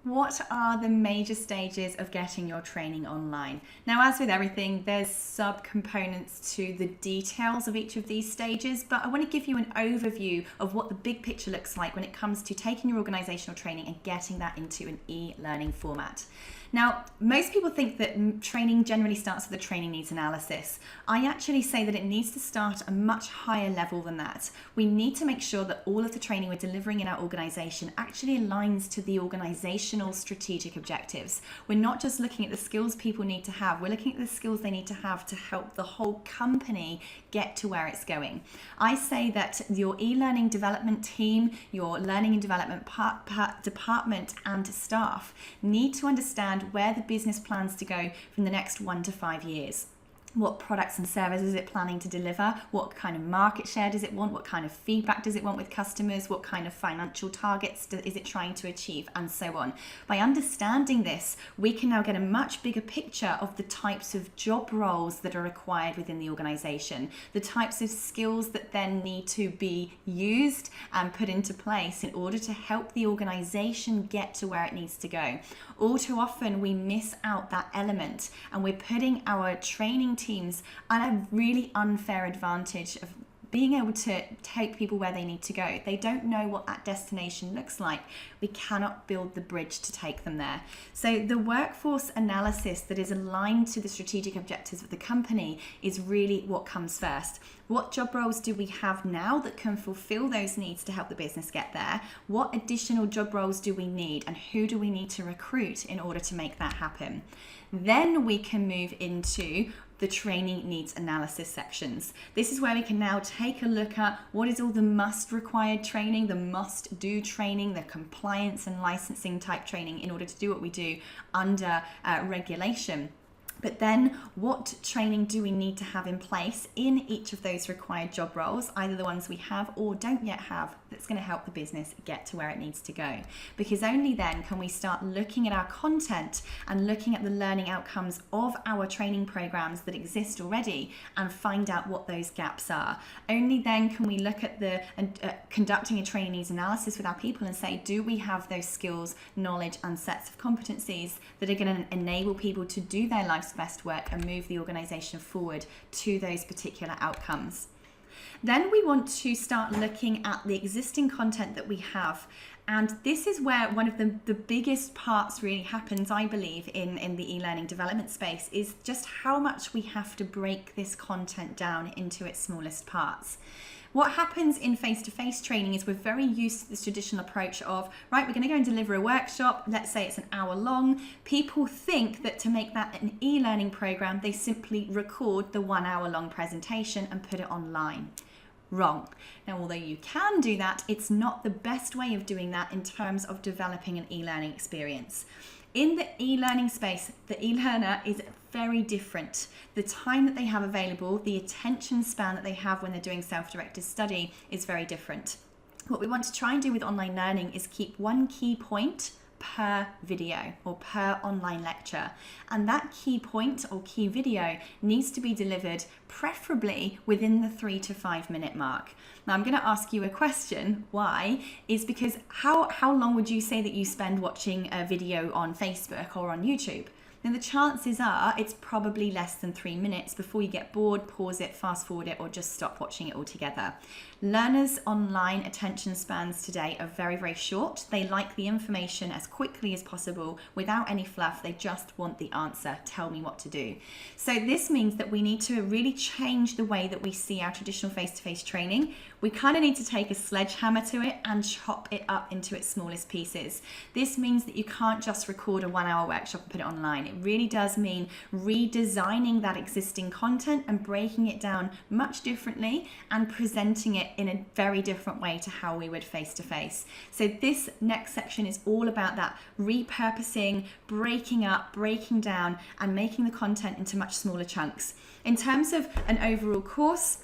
What are the major stages of getting your training online? Now, as with everything, there's sub-components to the details of each of these stages, but I want to give you an overview of what the big picture looks like when it comes to taking your organisational training and getting that into an e-learning format. Now, most people think that training generally starts with a training needs analysis. I actually say that it needs to start at a much higher level than that. We need to make sure that all of the training we're delivering in our organisation actually aligns to the organisational strategic objectives. We're not just looking at the skills people need to have, we're looking at the skills they need to have to help the whole company get to where it's going. I say that your e-learning development team, your learning and development department and staff need to understand where the business plans to go from the next 1 to 5 years. What products and services is it planning to deliver? What kind of market share does it want? What kind of feedback does it want with customers? What kind of financial targets is it trying to achieve? And so on. By understanding this, we can now get a much bigger picture of the types of job roles that are required within the organisation, the types of skills that then need to be used and put into place in order to help the organisation get to where it needs to go. All too often, we miss out that element and we're putting our training teams at a really unfair advantage of being able to take people where they need to go. They don't know what that destination looks like. We cannot build the bridge to take them there. So the workforce analysis that is aligned to the strategic objectives of the company is really what comes first. What job roles do we have now that can fulfill those needs to help the business get there? What additional job roles do we need, and who do we need to recruit in order to make that happen? Then we can move into the training needs analysis sections. This is where we can now take a look at what is all the must required training, the must do training, the compliance and licensing type training in order to do what we do under regulation. But then what training do we need to have in place in each of those required job roles, either the ones we have or don't yet have, that's going to help the business get to where it needs to go. Because only then can we start looking at our content and looking at the learning outcomes of our training programs that exist already and find out what those gaps are. Only then can we look at conducting a training needs analysis with our people and say, do we have those skills, knowledge and sets of competencies that are going to enable people to do their life's best work and move the organisation forward to those particular outcomes. Then we want to start looking at the existing content that we have. And this is where one of the biggest parts really happens, I believe, in the e-learning development space, is just how much we have to break this content down into its smallest parts. What happens in face-to-face training is we're very used to this traditional approach of, right, we're going to go and deliver a workshop, let's say it's an hour long. People think that to make that an e-learning program, they simply record the 1 hour long presentation and put it online. Wrong. Now, although you can do that, it's not the best way of doing that in terms of developing an e-learning experience. In the e-learning space, the e-learner is very different. The time that they have available, the attention span that they have when they're doing self-directed study is very different. What we want to try and do with online learning is keep one key point per video or per online lecture. And that key point or key video needs to be delivered preferably within the 3 to 5 minute mark. Now I'm going to ask you a question. Why? Is because how long would you say that you spend watching a video on Facebook or on YouTube? Now the chances are it's probably less than 3 minutes before you get bored, pause it, fast forward it, or just stop watching it altogether. Learners' online attention spans today are very, very short. They like the information as quickly as possible without any fluff. They just want the answer. Tell me what to do. So this means that we need to really change the way that we see our traditional face-to-face training. We kind of need to take a sledgehammer to it and chop it up into its smallest pieces. This means that you can't just record a 1 hour workshop and put it online. It really does mean redesigning that existing content and breaking it down much differently and presenting it in a very different way to how we would face-to-face. So this next section is all about that repurposing, breaking up, breaking down, and making the content into much smaller chunks. In terms of an overall course,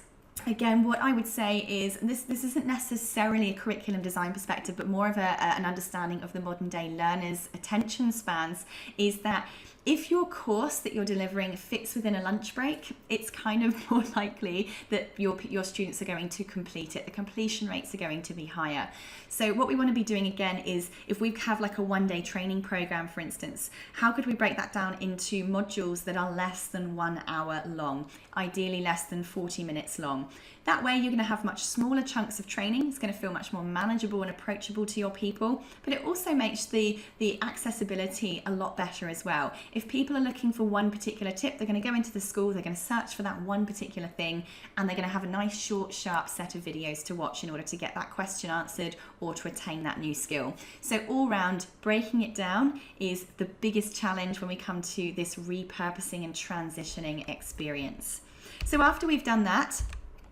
Again, what I would say is, and this isn't necessarily a curriculum design perspective, but more of an understanding of the modern day learners' attention spans, is that if your course that you're delivering fits within a lunch break, it's kind of more likely that your students are going to complete it. The completion rates are going to be higher. So what we want to be doing again is, if we have like a one-day training program, for instance, how could we break that down into modules that are less than 1 hour long, ideally less than 40 minutes long. That way you're going to have much smaller chunks of training. It's going to feel much more manageable and approachable to your people, but it also makes the accessibility a lot better as well. If people are looking for one particular tip, they're going to go into the school, they're going to search for that one particular thing, and they're going to have a nice short, sharp set of videos to watch in order to get that question answered or to attain that new skill. So all round, breaking it down is the biggest challenge when we come to this repurposing and transitioning experience. So after we've done that,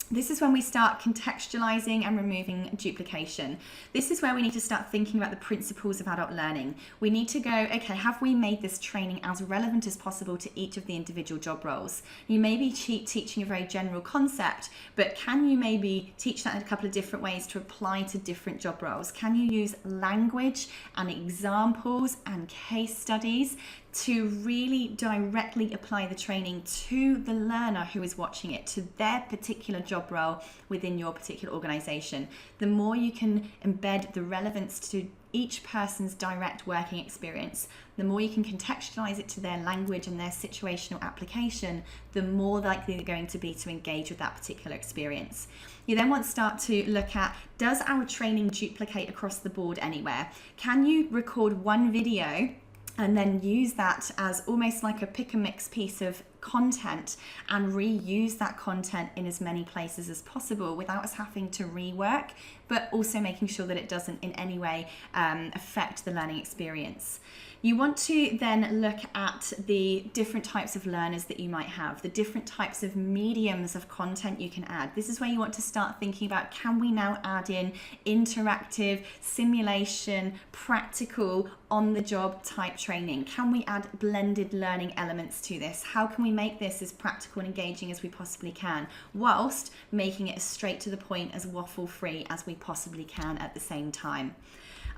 this is when we start contextualizing and removing duplication. This is where we need to start thinking about the principles of adult learning. We need to go, okay, have we made this training as relevant as possible to each of the individual job roles? You may be teaching a very general concept, but can you maybe teach that in a couple of different ways to apply to different job roles? Can you use language and examples and case studies to really directly apply the training to the learner who is watching it, to their particular job role within your particular organization? The more you can embed the relevance to each person's direct working experience, the more you can contextualize it to their language and their situational application, the more likely they're going to be to engage with that particular experience. You then want to start to look at, does our training duplicate across the board anywhere? Can you record one video and then use that as almost like a pick and mix piece of content and reuse that content in as many places as possible without us having to rework, but also making sure that it doesn't in any way affect the learning experience? You want to then look at the different types of learners that you might have, the different types of mediums of content you can add. This is where you want to start thinking about, can we now add in interactive, simulation, practical, on-the-job type training? Can we add blended learning elements to this? How can we make this as practical and engaging as we possibly can, whilst making it as straight to the point, as waffle-free as we possibly can at the same time?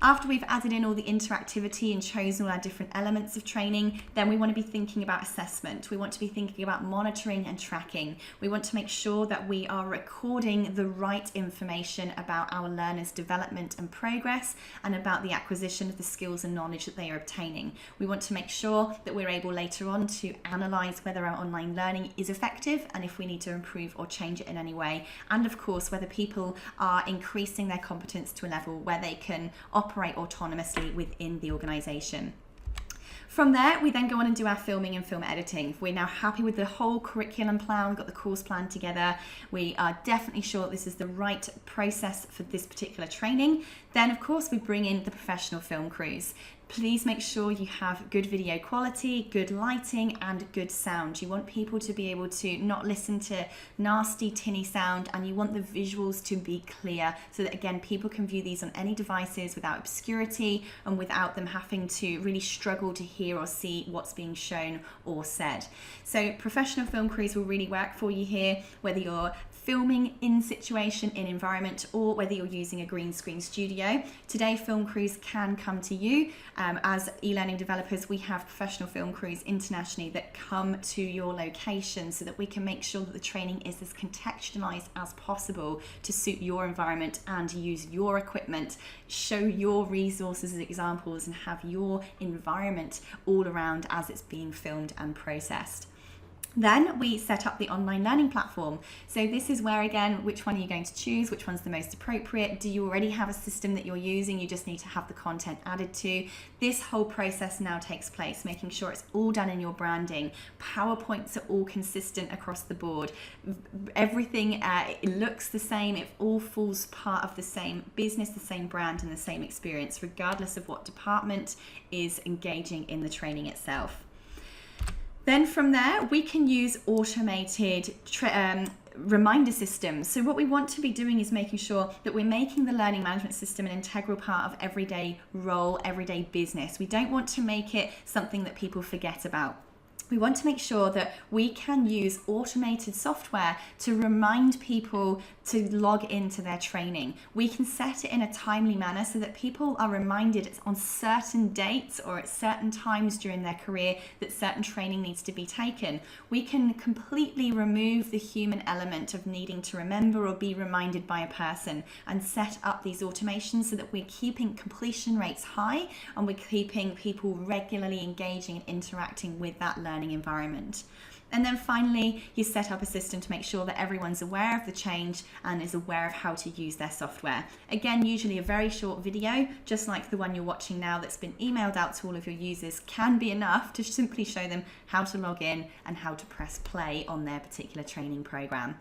After we've added in all the interactivity and chosen all our different elements of training, then we want to be thinking about assessment. We want to be thinking about monitoring and tracking. We want to make sure that we are recording the right information about our learners' development and progress, and about the acquisition of the skills and knowledge that they are obtaining. We want to make sure that we're able later on to analyse whether our online learning is effective and if we need to improve or change it in any way. And of course, whether people are increasing their competence to a level where they can operate autonomously within the organisation. From there, we then go on and do our filming and film editing. We're now happy with the whole curriculum plan, we've got the course plan together. We are definitely sure this is the right process for this particular training. Then, of course, we bring in the professional film crews. Please make sure you have good video quality, good lighting, and good sound. You want people to be able to not listen to nasty, tinny sound, and you want the visuals to be clear so that, again, people can view these on any devices without obscurity and without them having to really struggle to hear or see what's being shown or said. So professional film crews will really work for you here, whether you're filming in situation, in environment, or whether you're using a green screen studio. Today, film crews can come to you. As e-learning developers, we have professional film crews internationally that come to your location so that we can make sure that the training is as contextualized as possible to suit your environment and use your equipment, show your resources as examples, and have your environment all around as it's being filmed and processed. Then we set up the online learning platform. So this is where, again, which one are you going to choose? Which one's the most appropriate? Do you already have a system that you're using? You just need to have the content added to. This whole process now takes place, making sure it's all done in your branding. PowerPoints are all consistent across the board. Everything it looks the same. It all falls part of the same business, the same brand, and the same experience, regardless of what department is engaging in the training itself. Then from there, we can use automated reminder systems. So what we want to be doing is making sure that we're making the learning management system an integral part of everyday role, everyday business. We don't want to make it something that people forget about. we want to make sure that we can use automated software to remind people to log into their training. We can set it in a timely manner so that people are reminded on certain dates or at certain times during their career that certain training needs to be taken. We can completely remove the human element of needing to remember or be reminded by a person and set up these automations so that we're keeping completion rates high and we're keeping people regularly engaging and interacting with that learning environment. And then finally, you set up a system to make sure that everyone's aware of the change and is aware of how to use their software. Again, usually a very short video, just like the one you're watching now that's been emailed out to all of your users, can be enough to simply show them how to log in and how to press play on their particular training program.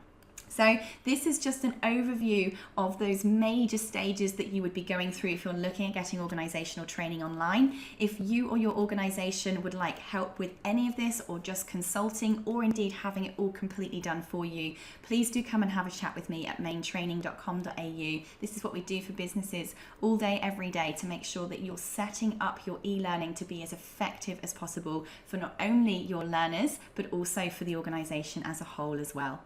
So this is just an overview of those major stages that you would be going through if you're looking at getting organisational training online. If you or your organisation would like help with any of this, or just consulting, or indeed having it all completely done for you, please do come and have a chat with me at maintraining.com.au. This is what we do for businesses all day, every day, to make sure that you're setting up your e-learning to be as effective as possible for not only your learners, but also for the organisation as a whole as well.